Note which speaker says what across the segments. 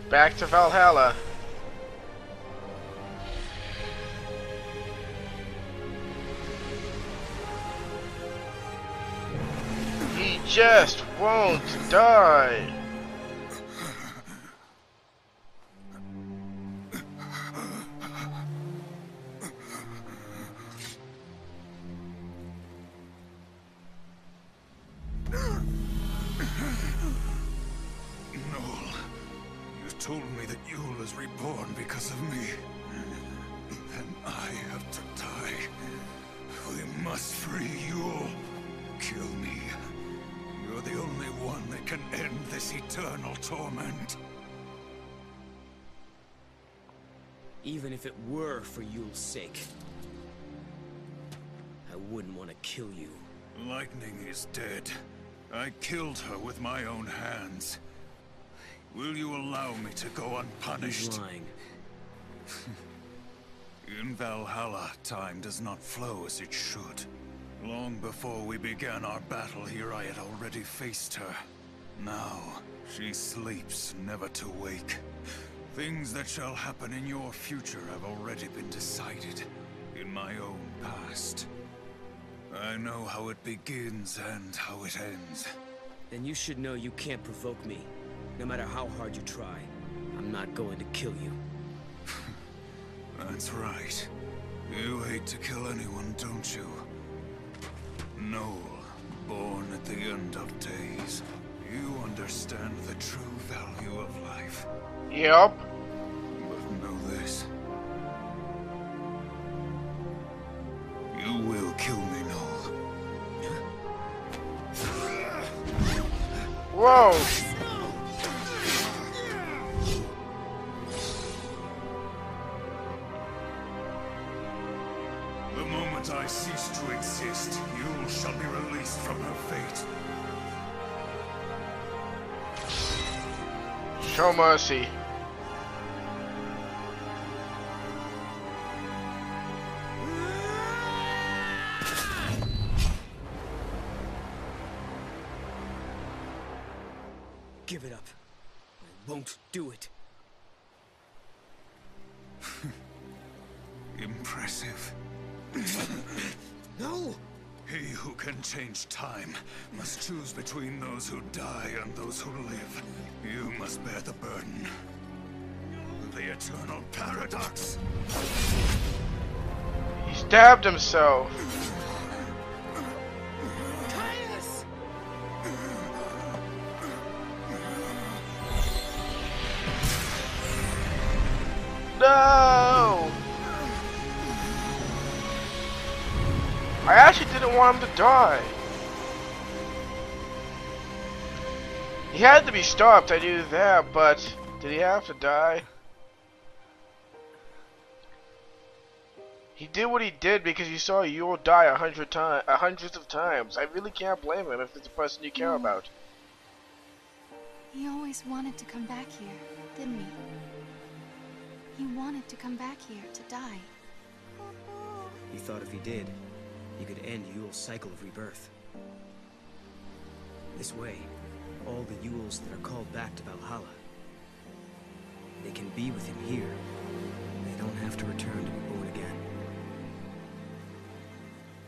Speaker 1: Back to Valhalla. He just won't die.
Speaker 2: Told me that Yule is reborn because of me. Then I have to die. We must free Yule. Kill me. You're the only one that can end this eternal torment.
Speaker 3: Even if it were for Yule's sake, I wouldn't want to kill you.
Speaker 2: Lightning is dead. I killed her with my own hands. Will you allow me to go unpunished?
Speaker 3: He's lying.
Speaker 2: In Valhalla, time does not flow as it should. Long before we began our battle here, I had already faced her. Now, she sleeps, never to wake. Things that shall happen in your future have already been decided in my own past. I know how it begins and how it ends.
Speaker 3: Then you should know you can't provoke me. No matter how hard you try, I'm not going to kill you.
Speaker 2: That's right. You hate to kill anyone, don't you? Noel, born at the end of days. You understand the true value of life.
Speaker 1: Yep.
Speaker 2: But know this. You will kill me, Noel.
Speaker 1: Whoa.
Speaker 2: The moment I cease to exist, Yule shall be released from her fate.
Speaker 1: Show mercy.
Speaker 3: Give it up. I won't do it.
Speaker 2: Impressive.
Speaker 3: No!
Speaker 2: He who can change time must choose between those who die and those who live. You must bear the burden. The eternal paradox.
Speaker 1: He stabbed himself.
Speaker 3: Caius!
Speaker 1: No! I actually didn't want him to die. He had to be stopped, I knew that, but did he have to die? He did what he did because he saw Yule die hundreds of times. I really can't blame him if it's a person you care about.
Speaker 4: He always wanted to come back here, didn't he? He wanted to come back here to die.
Speaker 3: He thought if he did, he could end Yule's cycle of rebirth. This way, all the Yules that are called back to Valhalla, they can be with him here. They don't have to return to be born again.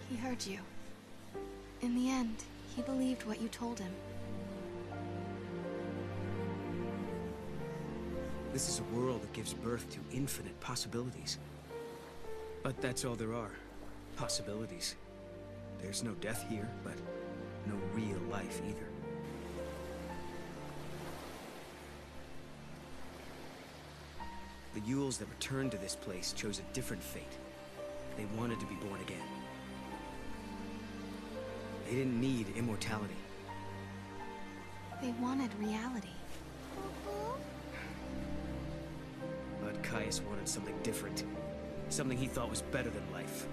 Speaker 4: He heard you. In the end, he believed what you told him.
Speaker 3: This is a world that gives birth to infinite possibilities. But that's all there are. Possibilities. There's no death here, but no real life either. The Yules that returned to this place chose a different fate. They wanted to be born again. They didn't need immortality.
Speaker 4: They wanted reality.
Speaker 3: But Caius wanted something different. Something he thought was better than life.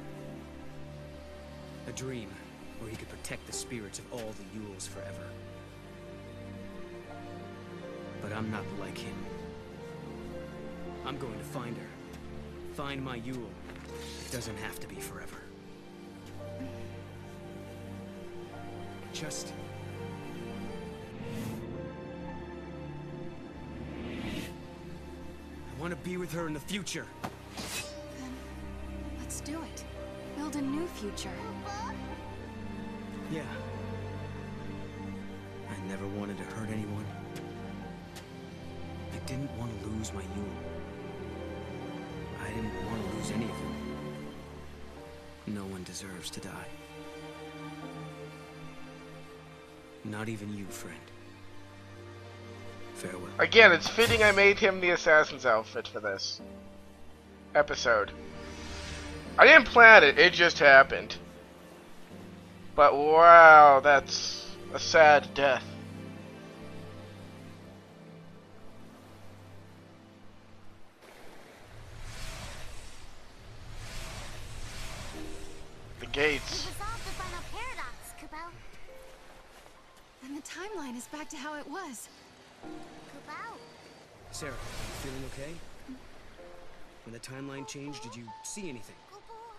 Speaker 3: A dream where he could protect the spirits of all the Yules forever. But I'm not like him. I'm going to find her. Find my Yule. It doesn't have to be forever. Just... want to be with her in the future.
Speaker 4: Then let's do it. Build a new future.
Speaker 3: Yeah. I never wanted to hurt anyone. I didn't want to lose my Yule. I didn't want to lose any of them. No one deserves to die. Not even you, friend. Farewell.
Speaker 1: Again, it's fitting I made him the assassin's outfit for this episode. I didn't plan it, it just happened. But wow, that's a sad death. The gates.
Speaker 5: Resolve the final paradox, Kupo.
Speaker 4: Then the timeline is back to how it was.
Speaker 5: Kupo.
Speaker 3: Sarah, are you feeling okay? When the timeline changed, did you see anything?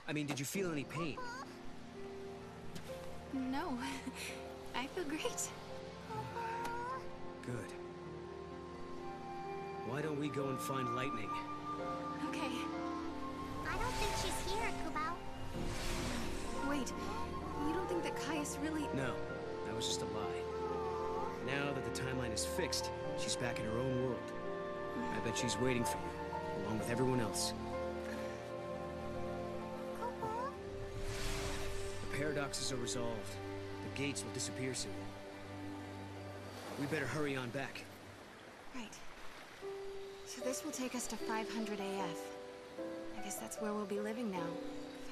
Speaker 3: I mean, did you feel any pain?
Speaker 4: No, I feel great.
Speaker 3: Good. Why don't we go and find Lightning?
Speaker 4: Okay.
Speaker 5: I don't think she's here, Kupo.
Speaker 4: Wait, you don't think that Caius really...
Speaker 3: No, that was just a lie. Now that the timeline is fixed, she's back in her own world. I bet she's waiting for you, along with everyone else.
Speaker 5: Kupo.
Speaker 3: The paradoxes are resolved. The gates will disappear soon. We better hurry on back.
Speaker 4: Right. So this will take us to 500 AF. I guess that's where we'll be living now.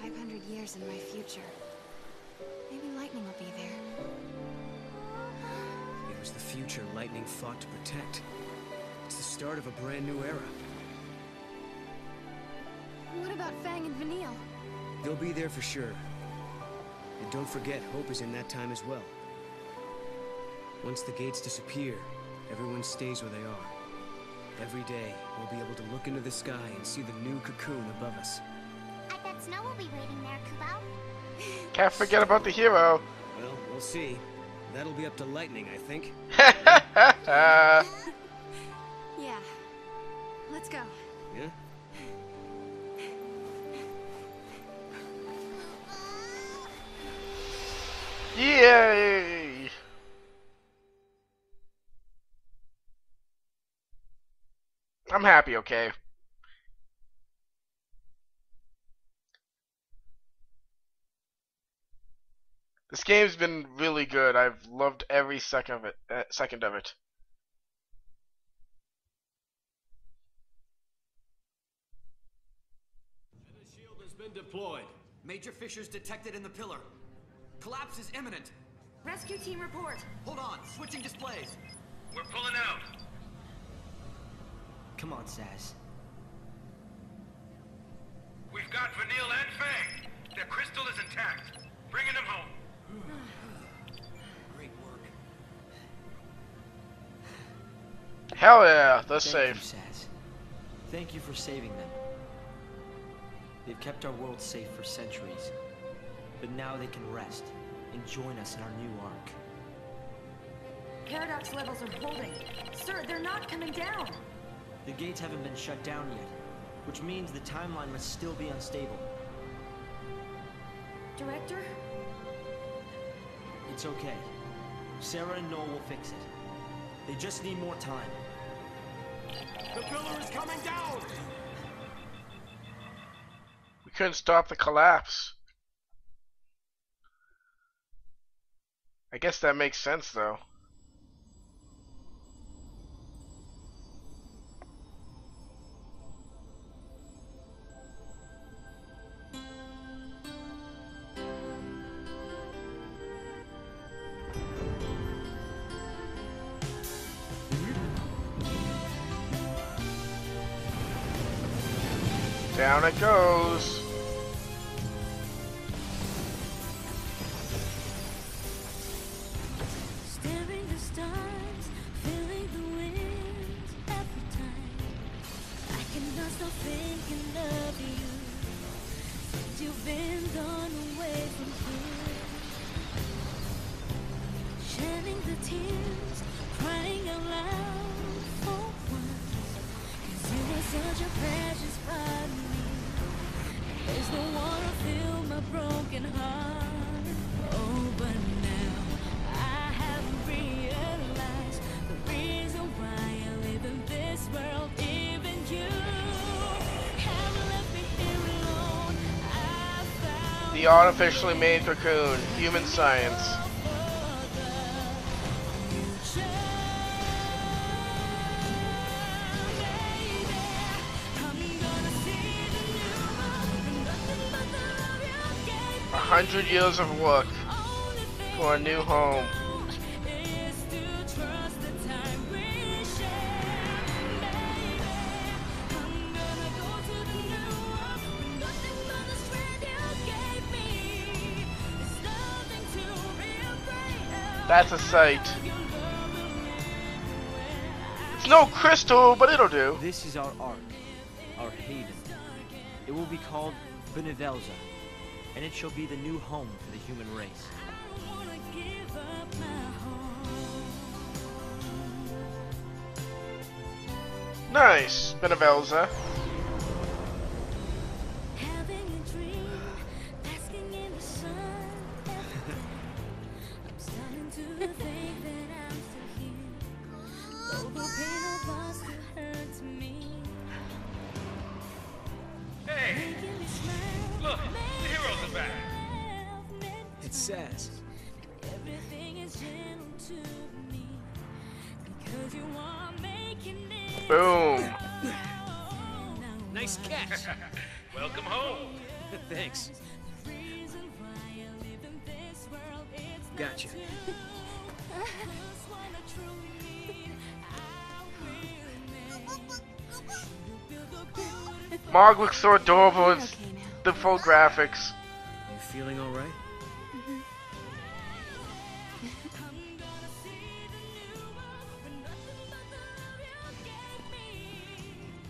Speaker 4: 500 years in my future. Maybe Lightning will be there.
Speaker 3: It was the future Lightning fought to protect. It's the start of a brand new era.
Speaker 4: What about Fang and Vanille?
Speaker 3: They'll be there for sure. And don't forget, Hope is in that time as well. Once the gates disappear, everyone stays where they are. Every day, we'll be able to look into the sky and see the new cocoon above us.
Speaker 5: I bet Snow will be waiting there, Kupo.
Speaker 1: Can't forget about the hero.
Speaker 3: Well, we'll see. That'll be up to Lightning, I think.
Speaker 4: Yeah. Let's go.
Speaker 3: Yeah?
Speaker 1: Yay! I'm happy, okay? This game's been really good. I've loved every second of it.
Speaker 6: The shield has been deployed.
Speaker 7: Major fissures detected in the pillar. Collapse is imminent.
Speaker 8: Rescue team report.
Speaker 7: Hold on, switching displays.
Speaker 6: We're pulling out.
Speaker 7: Come on, Saz.
Speaker 6: We've got Vanille and Fang. Their crystal is intact. Bringing them home.
Speaker 7: Great work.
Speaker 1: Hell yeah, they're
Speaker 9: Thank
Speaker 1: safe.
Speaker 9: you, Saz. Thank you for saving them. They've kept our world safe for centuries. But now they can rest and join us in our new arc.
Speaker 8: Paradox levels are holding. Sir, they're not coming down.
Speaker 9: The gates haven't been shut down yet, which means the timeline must still be unstable.
Speaker 8: Director?
Speaker 9: It's okay. Sarah and Noel will fix it. They just need more time.
Speaker 6: The pillar is coming down!
Speaker 1: We couldn't stop the collapse. I guess that makes sense, though. Down it goes.
Speaker 10: Staring the stars, feeling the wind every time. I cannot stop thinking of you. Since you've been gone away from here. Shedding the tears, crying out loud for once. 'Cause you were such a
Speaker 1: The artificially made cocoon. Human science. A 100 years of work for a new home. That's a sight. It's no crystal, but it'll do.
Speaker 9: This is our ark, our haven. It will be called Benevelza, and it shall be the new home for the human race.
Speaker 1: Nice, Benevelza.
Speaker 6: Hey! Look, the heroes are back!
Speaker 3: It says.
Speaker 1: Boom.
Speaker 3: Nice catch.
Speaker 6: Welcome home!
Speaker 3: Thanks. Gotcha.
Speaker 1: Marg looks so adorable with
Speaker 4: Okay now.
Speaker 1: the full graphics.
Speaker 3: You feeling all right?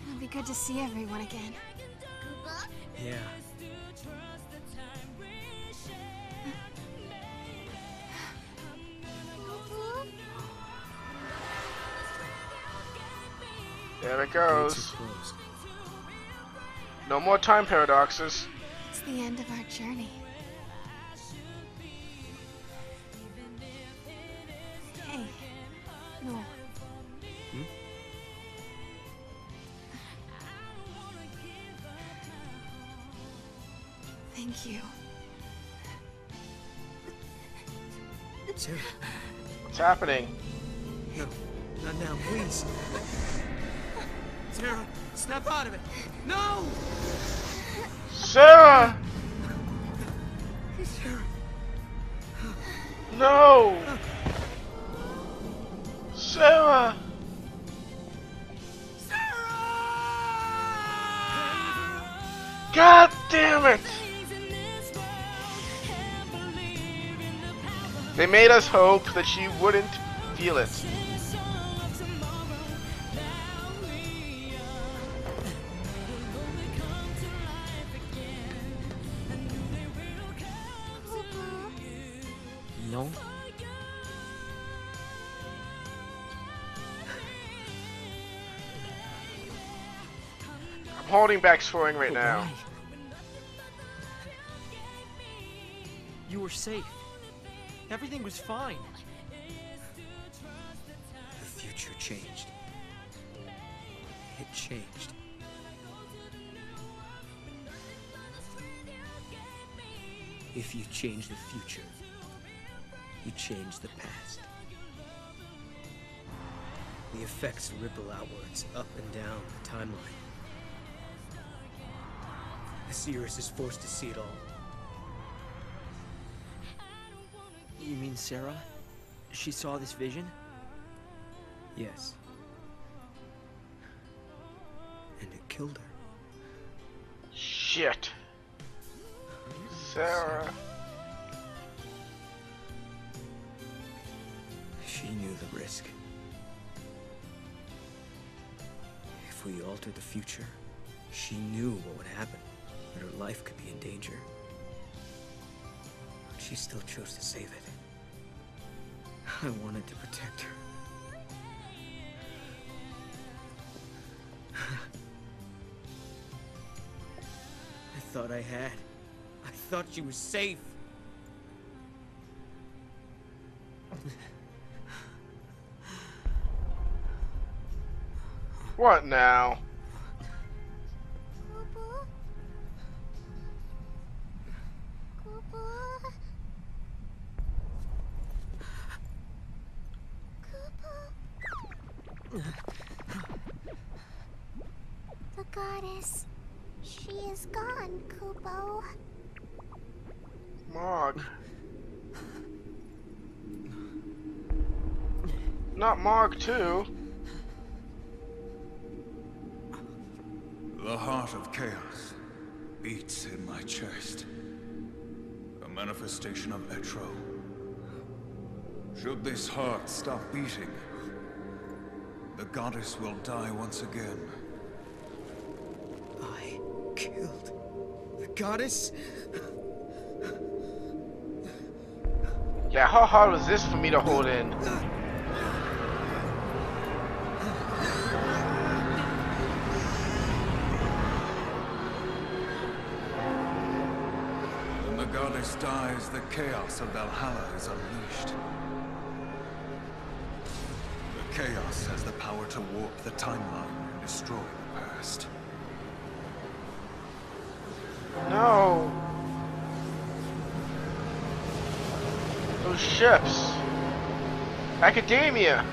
Speaker 4: It'll be good to see everyone again.
Speaker 3: Yeah.
Speaker 1: There it
Speaker 3: Gates are
Speaker 1: goes.
Speaker 3: closed.
Speaker 1: No more time paradoxes.
Speaker 4: It's the end of our journey. Hey, no. Thank you.
Speaker 3: Sarah,
Speaker 1: What's happening?
Speaker 3: no, not now, please. Sarah, snap out of it. No!
Speaker 1: Sarah!
Speaker 3: Sarah.
Speaker 1: No! Sarah! God damn it! They made us hope that she wouldn't feel it.
Speaker 9: No?
Speaker 1: I'm holding back swearing right
Speaker 9: But
Speaker 1: now.
Speaker 9: why? You were safe. Everything was fine.
Speaker 3: The future changed. It changed. If you change the future, you change the past. The effects ripple outwards, up and down the timeline. Sirius is forced to see it all.
Speaker 9: You mean Sarah? She saw this vision?
Speaker 3: Yes. And it killed her.
Speaker 1: Shit. Sarah.
Speaker 3: She knew the risk. If we altered the future, she knew what would happen, that her life could be in danger. But she still chose to save it. I wanted to protect her. I thought I had. I thought she was safe.
Speaker 1: What now? Mog. Not Mog too.
Speaker 2: The heart of chaos beats in my chest. A manifestation of Etro. Should this heart stop beating, the goddess will die once again.
Speaker 3: I killed the goddess?
Speaker 1: Yeah, how hard was this for me to hold in?
Speaker 2: When the goddess dies, the chaos of Valhalla is unleashed. The chaos has the power to warp the timeline and destroy the past.
Speaker 1: No. Those ships. Academia.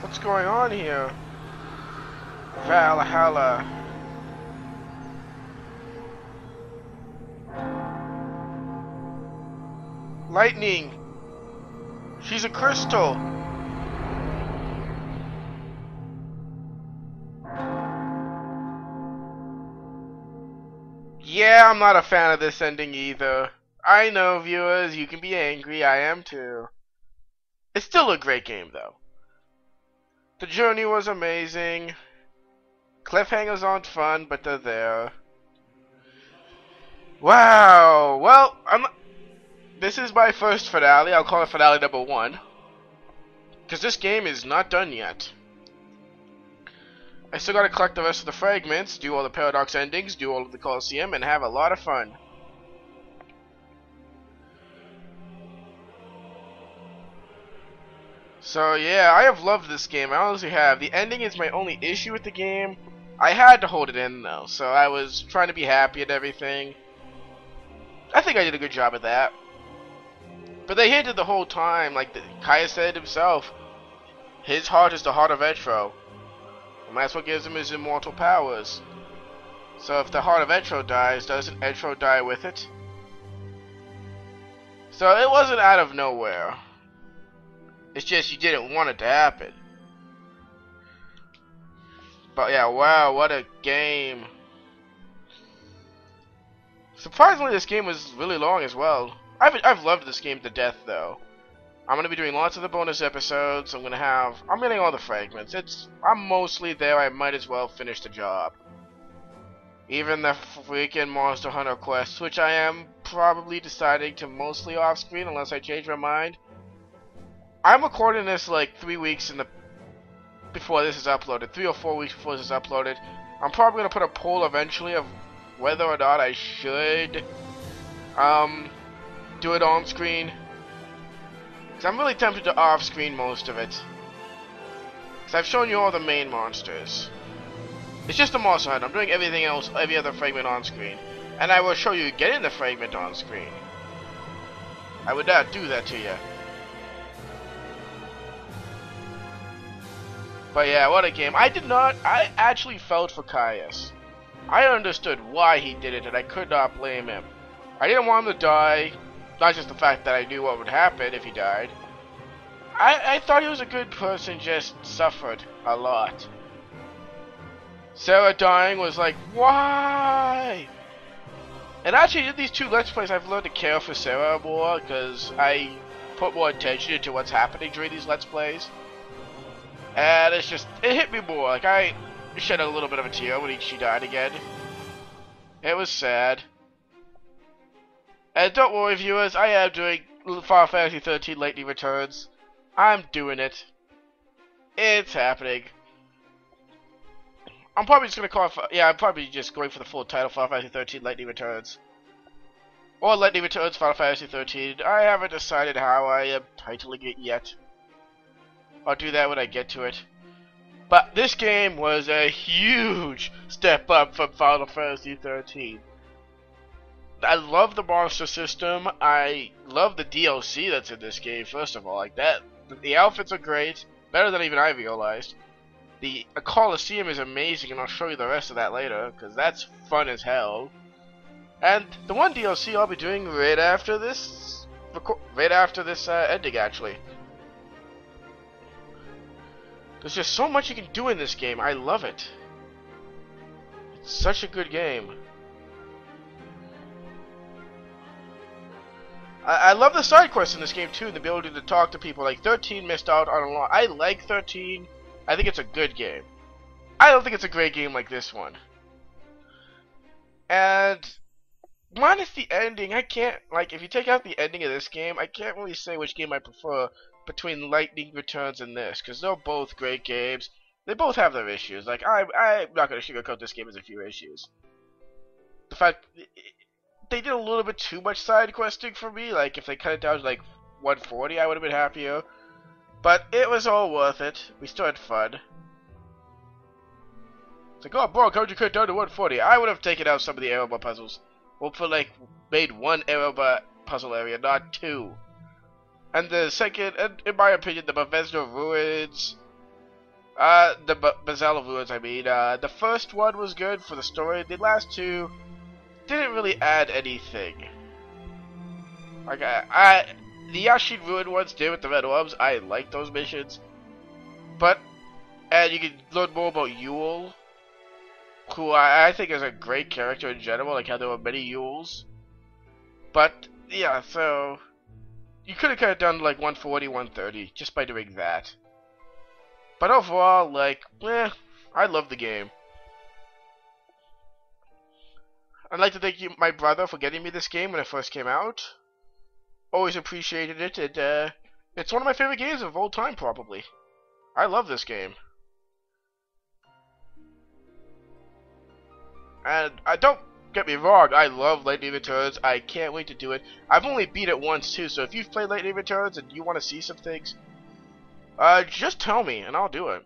Speaker 1: What's going on here? Valhalla. Lightning. She's a crystal. Yeah, I'm not a fan of this ending either. I know, viewers, you can be angry. I am too. It's still a great game, though. The journey was amazing. Cliffhangers aren't fun, but they're there. Wow. Well, this is my first finale. I'll call it finale number 1. Because this game is not done yet. I still gotta collect the rest of the fragments, do all the Paradox endings, do all of the Colosseum, and have a lot of fun. So yeah, I have loved this game. I honestly have. The ending is my only issue with the game. I had to hold it in though, so I was trying to be happy and everything. I think I did a good job at that. But they hinted the whole time, like Kaya said himself, his heart is the heart of Etro. And that's what gives him his immortal powers. So if the heart of Etro dies, doesn't Etro die with it? So it wasn't out of nowhere. It's just you didn't want it to happen. But yeah, wow, what a game. Surprisingly, this game was really long as well. I've loved this game to death though. I'm gonna be doing lots of the bonus episodes. I'm getting all the fragments. I'm mostly there. I might as well finish the job. Even the freaking Monster Hunter quests, which I am probably deciding to mostly off screen unless I change my mind. I'm recording this like 3 weeks before this is uploaded. 3 or 4 weeks before this is uploaded. I'm probably gonna put a poll eventually of whether or not I should do it on screen. I'm really tempted to off-screen most of it. Because I've shown you all the main monsters. It's just a Monster Hunter. I'm doing everything else, every other fragment on screen. And I will show you getting the fragment on screen. I would not do that to you. But yeah, what a game. I actually felt for Caius. I understood why he did it and I could not blame him. I didn't want him to die. Not just the fact that I knew what would happen if he died. I thought he was a good person, just suffered a lot. Sarah dying was like, why? And actually, in these 2 Let's Plays, I've learned to care for Sarah more, because I put more attention into what's happening during these Let's Plays. And it hit me more. Like, I shed a little bit of a tear when she died again. It was sad. And don't worry, viewers, I am doing Final Fantasy 13 Lightning Returns. I'm doing it. It's happening. I'm probably just gonna call it. Yeah, I'm probably just going for the full title: Final Fantasy 13 Lightning Returns, or Lightning Returns Final Fantasy 13. I haven't decided how I am titling it yet. I'll do that when I get to it. But this game was a huge step up from Final Fantasy 13. I love the monster system. I love the DLC that's in this game. First of all, like that, the outfits are great. better than even I realized. The Colosseum is amazing, and I'll show you the rest of that later, because that's fun as hell. And the one DLC I'll be doing right after this ending, actually. There's just so much you can do in this game. I love it. It's such a good game. I love the side quests in this game too, the ability to talk to people. Like 13 missed out on a lot. I like 13. I think it's a good game. I don't think it's a great game like this one. And minus the ending, I can't, like, if you take out the ending of this game, I can't really say which game I prefer between Lightning Returns and this, because they're both great games. They both have their issues. Like, I'm not going to sugarcoat this game as a few issues. The fact they did a little bit too much side questing for me. Like, if they cut it down to like 140, I would have been happier. But it was all worth it. We still had fun. It's like, oh, bro, how'd you cut it down to 140? I would have taken out some of the Erebor puzzles. Hopefully, like, made one Erebor puzzle area, not two. And the second, and in my opinion, the Bethesda Ruins, the Bazala Ruins, I mean, the first one was good for the story. The last two didn't really add anything. Like, the Yashin Ruin ones did with the Red Orbs. I like those missions. But, and you can learn more about Yule, who I think is a great character in general, like how there were many Yules. But, yeah, so you could have cut it down to like 140, 130, just by doing that. But overall, like, I love the game. I'd like to thank my brother for getting me this game when it first came out. Always appreciated it, and it's one of my favorite games of all time, probably. I love this game. And don't get me wrong, I love Lightning Returns. I can't wait to do it. I've only beat it once too, so if you've played Lightning Returns and you want to see some things, just tell me and I'll do it.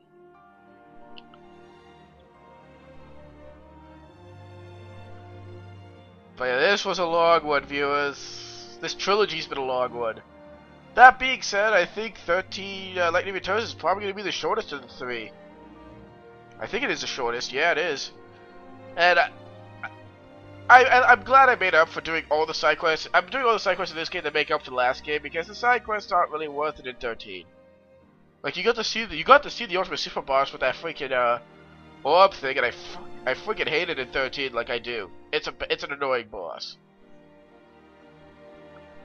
Speaker 1: But yeah, this was a long one, viewers. This trilogy's been a long one. That being said, I think 13 Lightning Returns is probably going to be the shortest of the three. I think it is the shortest. Yeah, it is. And I'm glad I made up for doing all the side quests. I'm doing all the side quests in this game to make up for the last game, because the side quests aren't really worth it in 13. Like, you got to see the ultimate super boss with that freaking orb thing, and I freaking hate it in 13 like I do. It's an annoying boss.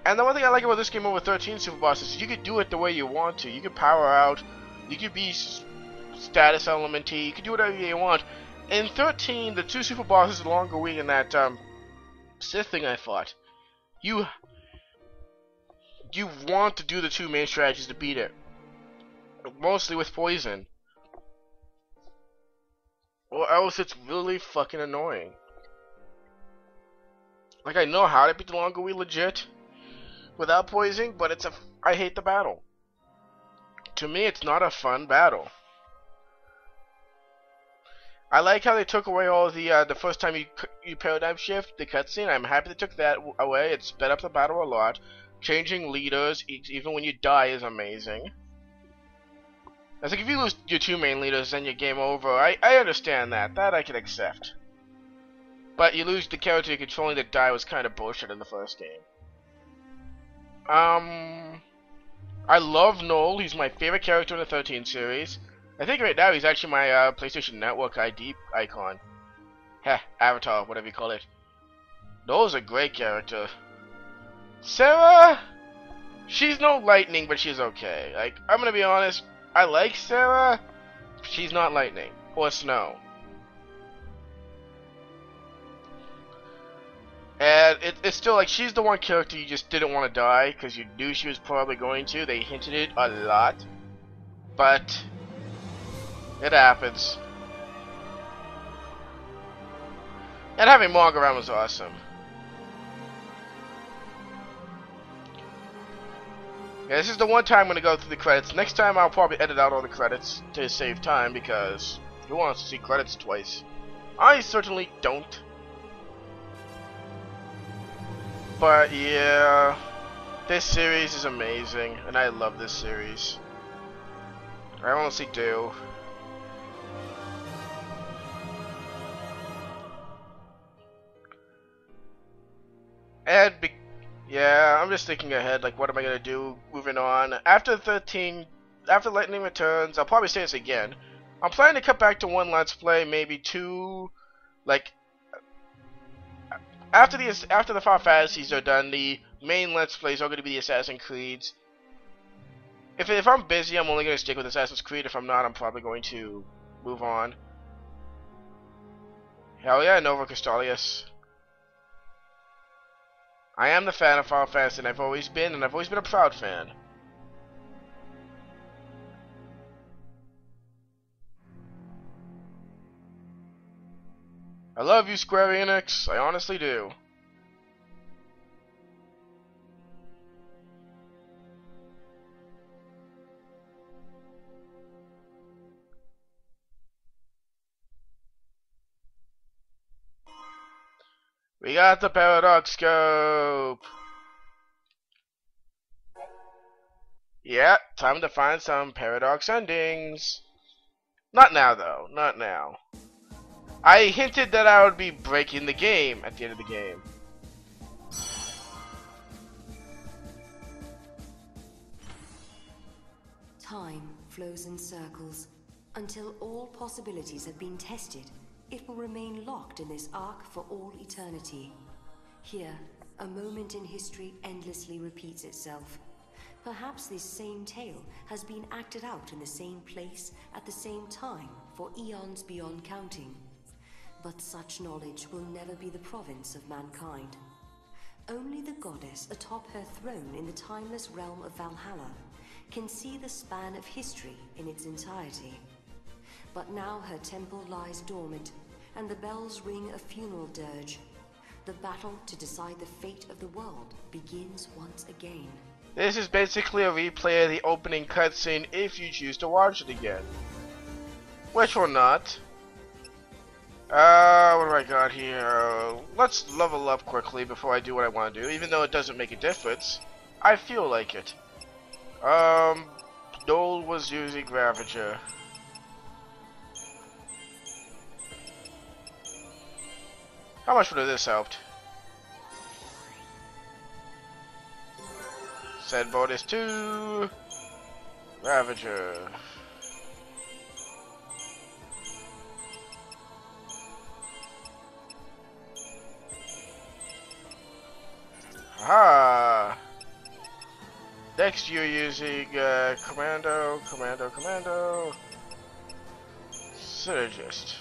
Speaker 1: And the one thing I like about this game over 13 super bosses is you can do it the way you want to. You can power out, you can be status elementy, you can do whatever you want. In 13, the two super bosses, Longer Wing and that Sith thing I fought, you want to do the two main strategies to beat it. Mostly with poison. Or else it's really fucking annoying. Like, I know how to beat the Longer Wing legit without poisoning, but I hate the battle. To me, it's not a fun battle. I like how they took away all the first time you paradigm shift, the cutscene. I'm happy they took that away. It sped up the battle a lot. Changing leaders, even when you die, is amazing. I think if you lose your two main leaders, then your game over. I understand that. That I can accept. But you lose the character you're controlling that die was kind of bullshit in the first game. I love Noel. He's my favorite character in the 13 series. I think right now he's actually my PlayStation Network ID icon. Heh, avatar, whatever you call it. Noel's a great character. Sarah, she's no lightning, but she's okay. Like, I'm gonna be honest, I like Sarah, she's not lightning or snow. And it's still like, she's the one character you just didn't want to die because you knew she was probably going to. They hinted it a lot, but it happens. And having Morg around was awesome. Yeah, this is the one time I'm going to go through the credits. Next time I'll probably edit out all the credits to save time, because who wants to see credits twice? I certainly don't. But yeah, this series is amazing, and I love this series. I honestly do. And yeah, I'm just thinking ahead, like what am I gonna do moving on. After Lightning Returns, I'll probably say this again. I'm planning to cut back to 1 Let's Play, maybe 2, like after the Final Fantasies are done, the main Let's Plays are going to be the Assassin's Creeds. If I'm busy, I'm only going to stick with Assassin's Creed. If I'm not, I'm probably going to move on. Hell yeah, Nova Crystallius. I am the fan of Final Fantasy, and I've always been a proud fan. I love you, Square Enix. I honestly do. We got the Paradox Scope. Yeah, time to find some Paradox endings. Not now, though. Not now. I hinted that I would be breaking the game at the end of the game.
Speaker 11: Time flows in circles. Until all possibilities have been tested, it will remain locked in this arc for all eternity. Here, a moment in history endlessly repeats itself. Perhaps this same tale has been acted out in the same place at the same time for eons beyond counting. But such knowledge will never be the province of mankind. Only the goddess atop her throne in the timeless realm of Valhalla can see the span of history in its entirety. But now her temple lies dormant, and the bells ring a funeral dirge. The battle to decide the fate of the world begins once again.
Speaker 1: This is basically a replay of the opening cutscene if you choose to watch it again. Which will not. What do I got here? Let's level up quickly before I do what I want to do, even though it doesn't make a difference. I feel like it. Dole was using Ravager. How much would have this helped? Set bonus 2. Ravager. Aha! Next you're using Commando. Synergist.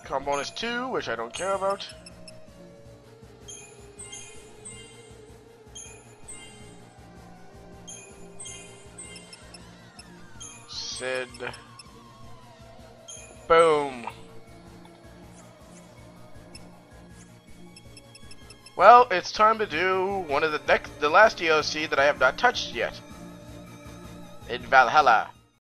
Speaker 1: Com bonus 2, which I don't care about. Sid. Boom. Well, it's time to do one of the last DLC that I have not touched yet. In Valhalla.